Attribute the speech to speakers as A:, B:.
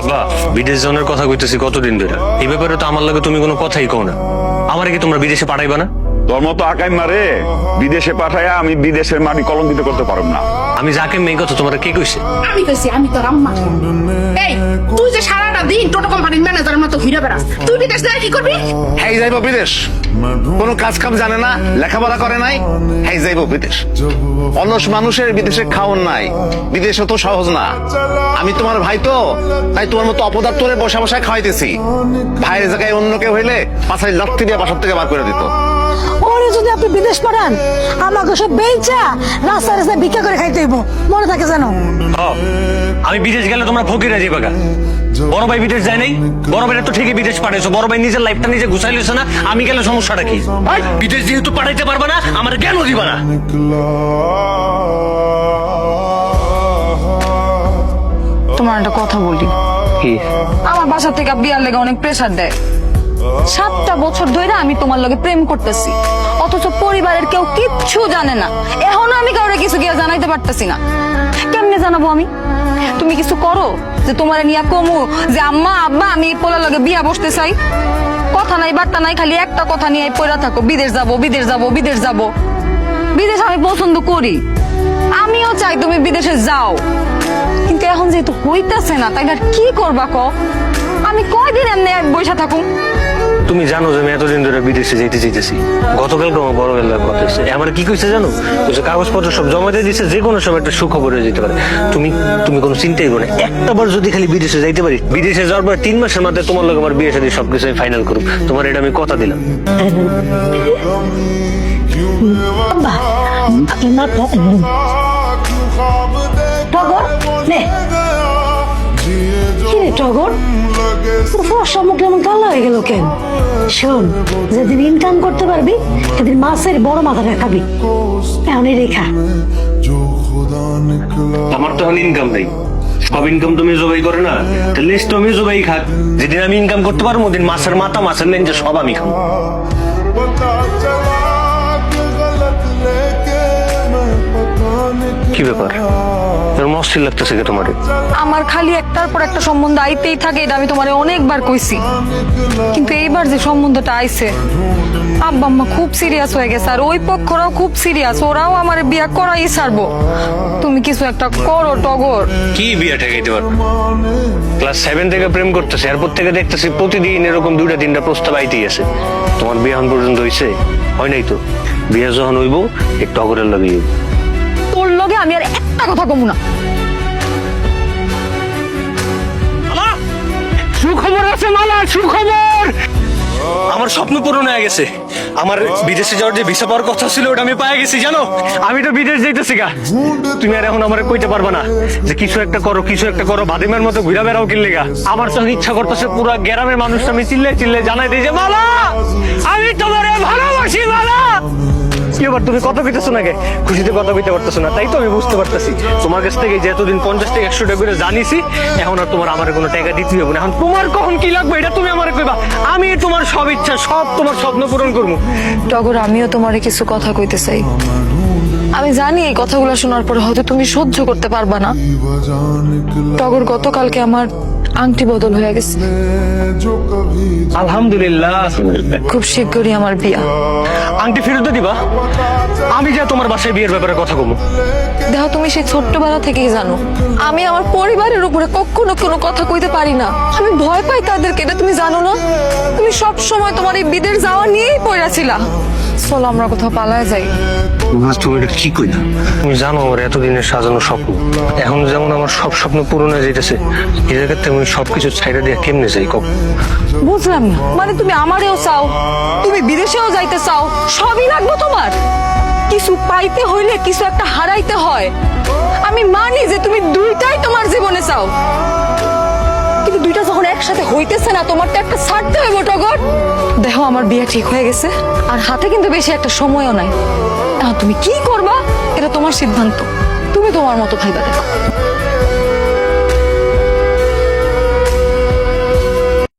A: আব্বা বিদেশ যাওয়ার কথা কইতেছি কতদিন ধরে, এই ব্যাপারে তো আমার লাগে তুমি কোনো কথাই কও না। আমারে কি তোমরা বিদেশে পাঠাইবা না?
B: তোর মতো আকাই মারে বিদেশে পাঠায়া আমি বিদেশের মাটি কলঙ্কিত করতে পারব না।
A: আমি যাকে মেয়ে কথা তোমার কে কইছে?
C: আমি কইছি, আমি তোর আম্মা। এই তুই যে সারাটা দিন টোটো কোম্পানির ম্যানেজারের মতো ঘুরে বেড়াস, তুই বিদেশ যায় কি করবি?
D: হ্যাঁ যাইব বিদেশ, কোনো কাজ কাম জানে না, লেখাপড়া করে নাই, হ্যাঁ যাইব বিদেশ। অলস মানুষের বিদেশে খাওন নাই, বিদেশে তো সহজ না। আমি তোমার ভাই তো, তাই তোমার মতো অপদার্থরে বসে বসে খাওয়াইতেছি। ভাইয়ের জায়গায় অন্য কেউ হইলে পাছায় লাত্তি দিয়ে বাসার থেকে বার করে দিত।
E: ওরে যদি আপনি বিদেশ পাঠান, আমাকে সব বেচা রাস্তায় রাস্তায় ভিক্ষা করে খাইতে হইব, মনে থাকে জানো?
A: আমি বিদেশ গেলে তোমরা ফকির হয়ে যাবে। বড় ভাই বিদেশ যায় নাই, বড় ভাইরা তো ঠিকই বিদেশ পাঠাইছো, বড় ভাই নিজের লাইফটা নিজে গুছাই লইছে না। আমি গেলে সমস্যাটা কি? বিদেশ যেহেতু পাঠাইতে পারবে না, আমার জ্ঞান দিবা না।
F: তোমার একটা কথা বলি,
A: কি?
F: আমার বাসা থেকে বিয়ার লেগে অনেক প্রেসার দেয়। 7টা বছর ধরে আমি তোমার লগে প্রেম করতেছি, অথচ পরিবারের কেউ কিচ্ছু জানে না। এখনো আমি কাউরে কিছু গিয়ে জানাইতে পারতেছি না। কেমনে জানাবো আমি? তুমি কিছু করো যে তোমার নিয়ে কমু যে আম্মা আব্বা আমি এই পোলার লগে বিয়া বসতে চাই। কথা নাই বার্তা নাই, খালি একটা কথা নিয়ে পড়া থাকো, বিদেশ যাবো বিদেশ যাবো বিদেশ যাবো। বিদেশ আমি পছন্দ করি, আমিও চাই তুমি বিদেশে যাও, কিন্তু এখন যেহেতু হইতাছে না, তাই আর কি করবা কও? আমি কয়দিন এমনি বসে থাকুম?
A: তুমি জানো যে আমি এতদিন ধরে বিদেশে যেতে চাইতেছি। গতকালকে আমার বড় বেলার কথা হচ্ছে, আমার কি কইছে জানো? যে কাগজপত্র সব জমা দিয়ে দিচ্ছে, যে কোনো সময় একটা সুখবর হয়ে যেতে পারে। তুমি তুমি কোনো চিন্তাই করো না, একটা বার যদি খালি বিদেশে যাইতে পারি, বিদেশে যাওয়ার পর 3 মাসের মধ্যে তোমার লোক আমার বিয়ে সাথে সবকিছু আমি ফাইনাল করুম। তোমার এটা আমি কথা দিলাম।
E: আব্বা, আপনি না টগর নে। কি রে টগর, তোর ফর্সা মুখ এমন কালো হয়ে গেল কেন? শোন, যেদিন ইনকাম করতে পারবি সেদিন মাছের বড় মাথাটা খাবি। এখন এই রেখা
A: আমার তো এখন ইনকাম নেই, সব ইনকাম তুমি জবাই করে না, লিস্ট তো আমি জবাই খাক। যেদিন আমি ইনকাম করতে পারবো ওদিন মাছের মাথা মাছের লেঞ্জে সব আমি খাবো। কি ব্যাপার, মস্তির লাগতেছে কে তোমার?
F: আমার খালি একটার পর একটা সম্বন্ধ আইতেই থাকে, এটা আমি তোমারে অনেকবার কইছি। কিন্তু এইবার যে সম্বন্ধটা আইছে, আব্বা আম্মা খুব সিরিয়াস হয়ে গেছে, আর ওই পক্ষরাও খুব সিরিয়াস, ওরাও আমার বিয়া করাই ছাড়বো। তুমি কিছু একটা করো টগর।
A: কি বিয়ে ঠেকাইতে পারবো? ক্লাস 7 থেকে প্রেম করতেছে, এরপর থেকে দেখতেছি প্রতিদিন এরকম 2টা-3টা প্রস্তাব আইতেই আছে। তোমার বিয়ে এখন পর্যন্ত হয়েছে? হয় নাই তো। বিয়ে যখন হইব একটু টগরের লাগিয়ে
F: তোর লগে আমি আর একটা কথা কমু না।
A: সুখবর আছে মালা, সুখবর। আমার স্বপ্ন পূরণ হয়ে গেছে। আমার বিদেশে যাওয়ার যে ভিসা পাওয়ার কথা ছিল ওটা আমি পেয়ে গেছি, জানো? আমি তো বিদেশ যাইতেছি গা। তুমি আর এখন আমারে কইতে পারবা না যে কিছু একটা করো, কিছু একটা করো। বাদিমের মতো ঘুরা বেড়াও কিনলে গা। আমার তো ইচ্ছা করতেছে পুরো গ্রামের মানুষ আমি চিল্লে চিল্লে জানাই দিই যে মালা, আমি তোমারে ভালোবাসি মালা। কি এবার তুমি কথা কইতেছো নাকি? খুশিতে কথা কইতে পারতেছো না, তাই তো আমি বুঝতে পারতেছি। তোমার কাছ থেকে যেতদিন 50 থেকে 100 টাকা করে জানিছি, এখন আর তোমার আমার কোনো টাকা দিতে হবে না। এখন তোমার কখন কি লাগবে এটা তুমি আমারে কইবা, আমি তোমার সব ইচ্ছা সব তোমার স্বপ্ন পূরণ করবো।
F: টগর, আমিও তোমারে কিছু কথা কইতে চাই। আমি জানি এই কথাগুলো শোনার পরে হয়তো তুমি সহ্য করতে পারবা না। টগর, গতকালকে আমার আংটি বদল হয়ে গেছে।
A: আলহামদুলিল্লাহ।
F: খুব শীঘ্রই আমার বিয়া।
A: আংটি ফেরত দিবা? আমি যা তোমার বাসায় বিয়ের ব্যাপারে কথা কমু।
F: দেখো, তুমি সেই ছোট্টবেলা থেকেই জানো আমি আমার পরিবারের উপরে কখনো কোনো কথা কইতে পারি না। আমি ভয় পাই তাদেরকে, এটা তুমি জানো না? তুমি সব সময় তোমার এই বিদেশ যাওয়া নিয়েই পড়েছিলা। চলো আমরা কোথাও পালায় যাই।
A: তুমি এটা কি কইলা? তুমি জানো আমার এতদিনের সাজানো স্বপ্ন, এখন যেমন আমার সব স্বপ্ন পূরণ হয়ে যাইতেছে, এই জায়গাতে আমি সবকিছু ছাইড়া দিয়ে কেমনে যাই কব?
F: বুঝলাম না, মানে তুমি আমারেও চাও, তুমি বিদেশেও যাইতে চাও, সবই লাগবে তোমার? কিছু পাইতে হইলে কিছু একটা হারাইতে হয়। আমি মানি যে তুমি দুইটাই তোমার জীবনে চাও, কিন্তু দুইটা যখন একসাথে হইতেছে না, তোমার তো একটা ছাড়তে হইব টগর। দেখো, আমার বিয়ে ঠিক হয়ে গেছে, আর হাতে কিন্তু বেশি একটা সময়ও নাই। এখন তুমি কি করবা এটা তোমার সিদ্ধান্ত, তুমি তোমার মতো ভাইবা। দেখো